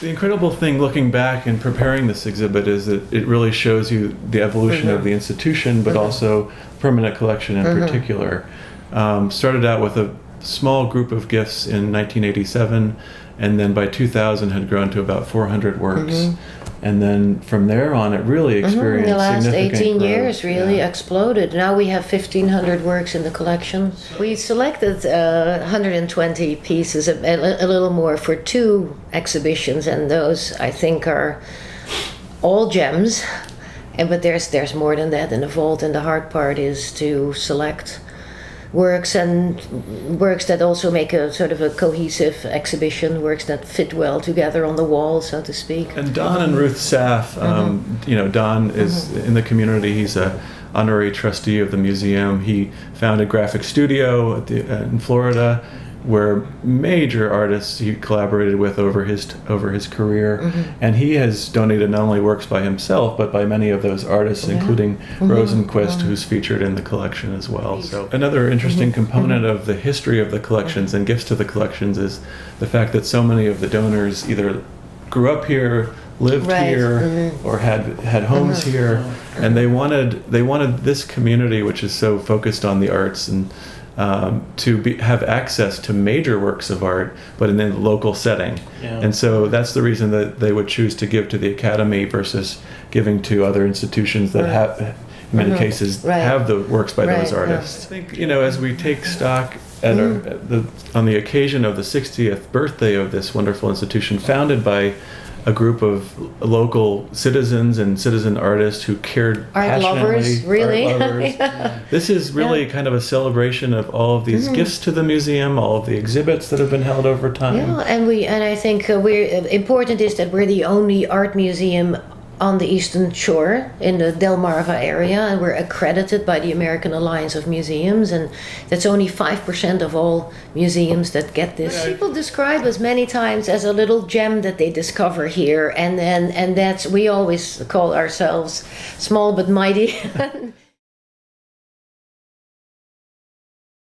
The incredible thing looking back and preparing this exhibit is that it really shows you the evolution of the institution, but also permanent collection in particular. Started out with a small group of gifts in 1987, and then by 2000 had grown to about 400 works. And then from there on, it really experienced the last significant 18 growth. years really exploded. Now we have 1,500 works in the collection. We selected 120 pieces, a little more, for 2 exhibitions, and those I think are all gems. But there's more than that in the vault, and the hard part is to select works, and works that also make a sort of a cohesive exhibition, works that fit well together on the wall, so to speak. And Don and Ruth Saff, Don is in the community. He's a honorary trustee of the museum. He founded Graphic Studio in Florida, where major artists he collaborated with over his career, and he has donated not only works by himself but by many of those artists, including Rosenquist, who's featured in the collection as well. So another interesting component of the history of the collections and gifts to the collections is the fact that so many of the donors either grew up here, lived here, or had homes here, and they wanted this community, which is so focused on the arts, and have access to major works of art, but in a local setting. And so that's the reason that they would choose to give to the Academy versus giving to other institutions that have, in many cases, have the works by those artists. I think, as we take stock at on the occasion of the 60th birthday of this wonderful institution, founded by a group of local citizens and citizen artists who cared passionately. Lovers, really. Art lovers. This is really kind of a celebration of all of these gifts to the museum, all of the exhibits that have been held over time. Yeah, and I think important is that we're the only art museum on the Eastern Shore in the Delmarva area, and we're accredited by the American Alliance of Museums, and that's only 5% of all museums that get this. People describe us many times as a little gem that they discover here, and that's, we always call ourselves small but mighty.